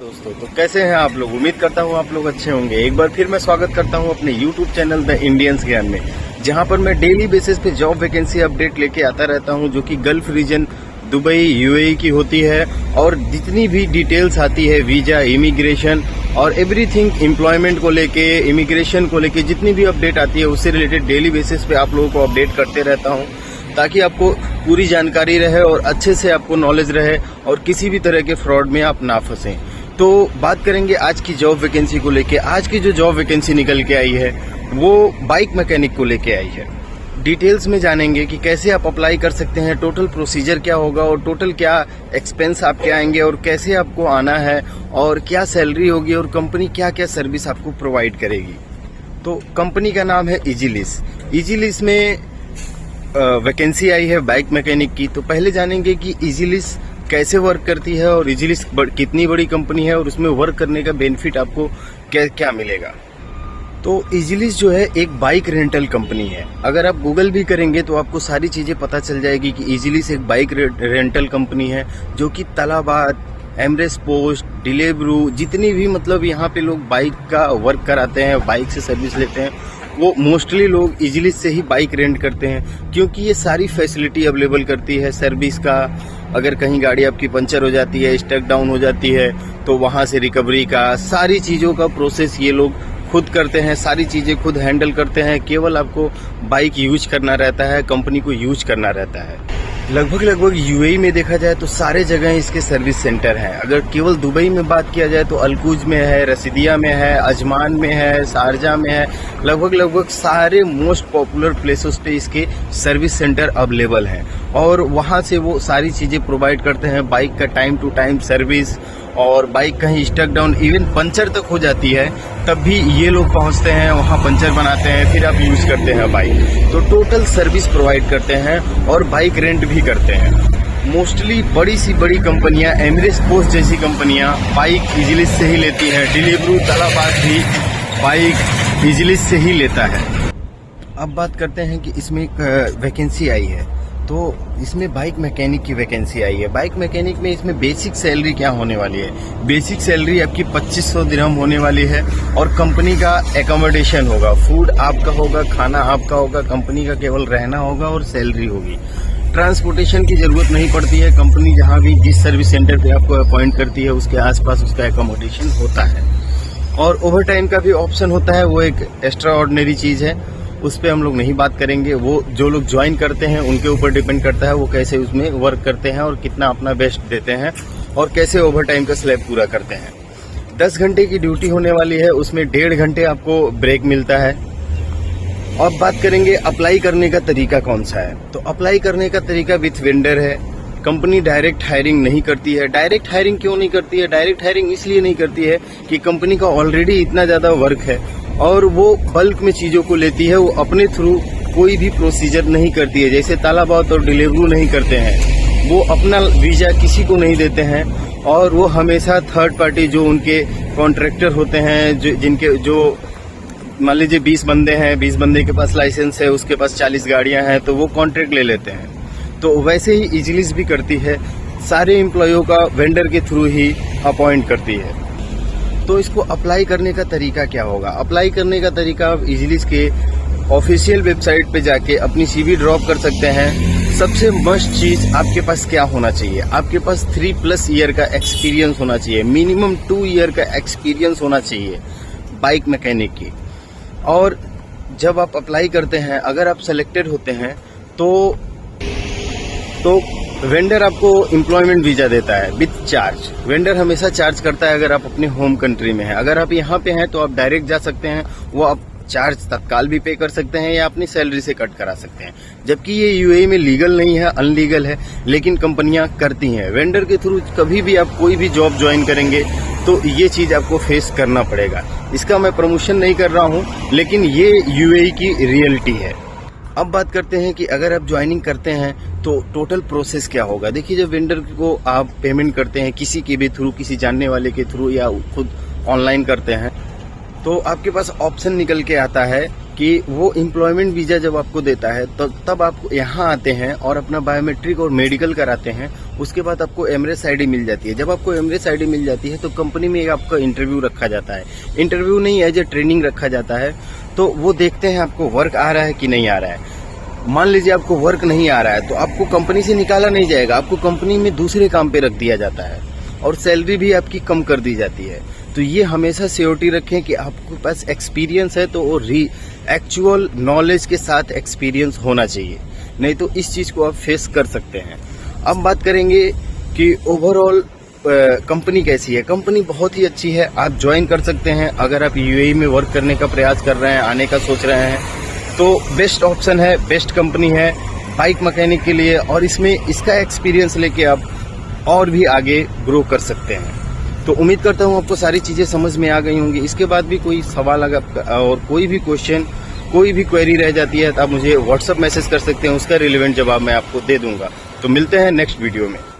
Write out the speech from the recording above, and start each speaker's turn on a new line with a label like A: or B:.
A: दोस्तों तो कैसे हैं आप लोग। उम्मीद करता हूं आप लोग अच्छे होंगे। एक बार फिर मैं स्वागत करता हूं अपने YouTube चैनल द इंडियंस ज्ञान में, जहां पर मैं डेली बेसिस पे जॉब वैकेंसी अपडेट लेके आता रहता हूं, जो कि गल्फ रीजन, दुबई, UAE की होती है। और जितनी भी डिटेल्स आती है, वीजा, इमिग्रेशन और एवरीथिंग, एम्प्लॉयमेंट को लेके, इमिग्रेशन को लेके जितनी भी अपडेट आती है उससे रिलेटेड डेली बेसिस पे आप लोगों को अपडेट करते रहता हूँ, ताकि आपको पूरी जानकारी रहे और अच्छे से आपको नॉलेज रहे और किसी भी तरह के फ्रॉड में आप ना फंसें। तो बात करेंगे आज की जॉब वैकेंसी को लेके। आज की जो जॉब वैकेंसी निकल के आई है वो बाइक मैकेनिक को लेके आई है। डिटेल्स में जानेंगे कि कैसे आप अप्लाई कर सकते हैं, टोटल प्रोसीजर क्या होगा और टोटल क्या एक्सपेंस आपके आएंगे और कैसे आपको आना है और क्या सैलरी होगी और कंपनी क्या क्या सर्विस आपको प्रोवाइड करेगी। तो कंपनी का नाम है इजीलिस। इजीलिस में वैकेंसी आई है बाइक मैकेनिक की। तो पहले जानेंगे कि इजीलिस कैसे वर्क करती है और इजीलिस कितनी बड़ी कंपनी है और उसमें वर्क करने का बेनिफिट आपको क्या क्या मिलेगा। तो इजीलिस जो है एक बाइक रेंटल कंपनी है। अगर आप गूगल भी करेंगे तो आपको सारी चीजें पता चल जाएगी कि इजीलिस एक बाइक रेंटल कंपनी है, जो कि तलाबाद, एमरेस पोस्ट, डिलीवरू, जितनी भी मतलब यहाँ पे लोग बाइक का वर्क कराते हैं, बाइक से सर्विस लेते हैं, वो मोस्टली लोग इजीलिस से ही बाइक रेंट करते हैं, क्योंकि ये सारी फैसिलिटी अवेलेबल करती है। सर्विस का, अगर कहीं गाड़ी आपकी पंचर हो जाती है, स्टक डाउन हो जाती है, तो वहां से रिकवरी का, सारी चीजों का प्रोसेस ये लोग खुद करते हैं, सारी चीजें खुद हैंडल करते हैं। केवल आपको बाइक यूज करना रहता है, कंपनी को यूज करना रहता है। लगभग UAE में देखा जाए तो सारे जगह इसके सर्विस सेंटर हैं। अगर केवल दुबई में बात किया जाए तो अलकुज में है, रसीदिया में है, अजमान में है, शारजा में है। लगभग सारे मोस्ट पॉपुलर प्लेसेस पे इसके सर्विस सेंटर अवेलेबल हैं और वहां से वो सारी चीजें प्रोवाइड करते हैं। बाइक का टाइम टू टाइम सर्विस, और बाइक कहीं स्टक डाउन, इवन पंचर तक हो जाती है तब भी ये लोग पहुंचते हैं, वहां पंचर बनाते हैं, फिर आप यूज करते हैं बाइक। तो टोटल सर्विस प्रोवाइड करते हैं और बाइक रेंट भी करते हैं। मोस्टली बड़ी सी बड़ी कंपनियां, एमरेस पोस्ट जैसी कंपनियां बाइक इजीलिस से ही लेती हैं। डिलीवरू, तलाबाद भी बाइक इजीलिस से ही लेता है। अब बात करते हैं कि इसमें एक वैकेंसी आई है, तो इसमें बाइक मैकेनिक की वैकेंसी आई है। बाइक मैकेनिक में इसमें बेसिक सैलरी क्या होने वाली है? बेसिक सैलरी आपकी 2500 दिरहम होने वाली है और कंपनी का एकोमोडेशन होगा, फूड आपका होगा, खाना आपका होगा, कंपनी का केवल रहना होगा और सैलरी होगी। ट्रांसपोर्टेशन की जरूरत नहीं पड़ती है। कंपनी जहां भी जिस सर्विस सेंटर पे आपको अपॉइंट करती है उसके आसपास उसका एकोमोडेशन होता है। और ओवर टाइम का भी ऑप्शन होता है, वो एक एक्स्ट्रा ऑर्डिनरी चीज है, उस पर हम लोग नहीं बात करेंगे। वो जो लोग ज्वाइन करते हैं उनके ऊपर डिपेंड करता है वो कैसे उसमें वर्क करते हैं और कितना अपना बेस्ट देते हैं और कैसे ओवर टाइम का स्लैब पूरा करते हैं। 10 घंटे की ड्यूटी होने वाली है, उसमें 1.5 घंटे आपको ब्रेक मिलता है। अब बात करेंगे अप्लाई करने का तरीका कौन सा है। तो अप्लाई करने का तरीका विथ वेंडर है। कंपनी डायरेक्ट हायरिंग नहीं करती है। डायरेक्ट हायरिंग क्यों नहीं करती है? डायरेक्ट हायरिंग इसलिए नहीं करती है कि कंपनी का ऑलरेडी इतना ज्यादा वर्क है और वो बल्क में चीजों को लेती है। वो अपने थ्रू कोई भी प्रोसीजर नहीं करती है, जैसे तालाबाद और डिलीवरू नहीं करते हैं। वो अपना वीजा किसी को नहीं देते हैं और वो हमेशा थर्ड पार्टी, जो उनके कॉन्ट्रैक्टर होते हैं, जो मान लीजिए 20 बंदे हैं, 20 बंदे के पास लाइसेंस है, उसके पास 40 गाड़ियां हैं, तो वो कॉन्ट्रैक्ट ले लेते हैं। तो वैसे ही इजीलिस भी करती है, सारे एम्प्लॉयों का वेंडर के थ्रू ही अपॉइंट करती है। तो इसको अप्लाई करने का तरीका क्या होगा? अप्लाई करने का तरीका आप इजीलिस के ऑफिशियल वेबसाइट पे जाके अपनी CV ड्रॉप कर सकते हैं। सबसे मस्ट चीज आपके पास क्या होना चाहिए? आपके पास 3+ ईयर का एक्सपीरियंस होना चाहिए, मिनिमम 2 ईयर का एक्सपीरियंस होना चाहिए बाइक मैकेनिक की। और जब आप अप्लाई करते हैं, अगर आप सिलेक्टेड होते हैं तो वेंडर आपको एम्प्लॉयमेंट वीजा देता है विथ चार्ज। वेंडर हमेशा चार्ज करता है अगर आप अपने होम कंट्री में हैं। अगर आप यहाँ पे हैं तो आप डायरेक्ट जा सकते हैं, वो आप चार्ज तत्काल भी पे कर सकते हैं या अपनी सैलरी से कट करा सकते हैं। जबकि ये UAE में लीगल नहीं है, अनलीगल है, लेकिन कंपनियां करती हैं। वेंडर के थ्रू कभी भी आप कोई भी जॉब ज्वाइन करेंगे तो ये चीज आपको फेस करना पड़ेगा। इसका मैं प्रमोशन नहीं कर रहा हूँ, लेकिन ये UAE की रियलिटी है। अब बात करते हैं कि अगर आप ज्वाइनिंग करते हैं तो टोटल प्रोसेस क्या होगा। देखिए, जब वेंडर को आप पेमेंट करते हैं किसी के भी थ्रू, किसी जानने वाले के थ्रू या खुद ऑनलाइन करते हैं, तो आपके पास ऑप्शन निकल के आता है कि वो एम्प्लॉयमेंट वीजा जब आपको देता है तो तब आप यहाँ आते हैं और अपना बायोमेट्रिक और मेडिकल कराते हैं। उसके बाद आपको एमरेस आईडी मिल जाती है। जब आपको एमरेस आईडी मिल जाती है तो कंपनी में आपका इंटरव्यू रखा जाता है। इंटरव्यू नहीं, एज ए ट्रेनिंग रखा जाता है। तो वो देखते हैं आपको वर्क आ रहा है कि नहीं आ रहा है। मान लीजिए आपको वर्क नहीं आ रहा है तो आपको कंपनी से निकाला नहीं जाएगा, आपको कंपनी में दूसरे काम पे रख दिया जाता है और सैलरी भी आपकी कम कर दी जाती है। तो ये हमेशा सियोरिटी रखें कि आपके पास एक्सपीरियंस है तो वो एक्चुअल नॉलेज के साथ एक्सपीरियंस होना चाहिए, नहीं तो इस चीज को आप फेस कर सकते हैं। अब बात करेंगे कि ओवरऑल कंपनी कैसी है। कंपनी बहुत ही अच्छी है, आप ज्वाइन कर सकते हैं। अगर आप यूएई में वर्क करने का प्रयास कर रहे हैं, आने का सोच रहे हैं, तो बेस्ट ऑप्शन है, बेस्ट कंपनी है बाइक मैकेनिक के लिए। और इसमें इसका एक्सपीरियंस लेके आप और भी आगे ग्रो कर सकते हैं। तो उम्मीद करता हूँ आपको सारी चीजें समझ में आ गई होंगी। इसके बाद भी कोई सवाल अगर और कोई भी क्वेश्चन, कोई भी क्वेरी रह जाती है तो आप मुझे व्हाट्सएप मैसेज कर सकते हैं, उसका रिलेवेंट जवाब मैं आपको दे दूंगा। तो मिलते हैं नेक्स्ट वीडियो में।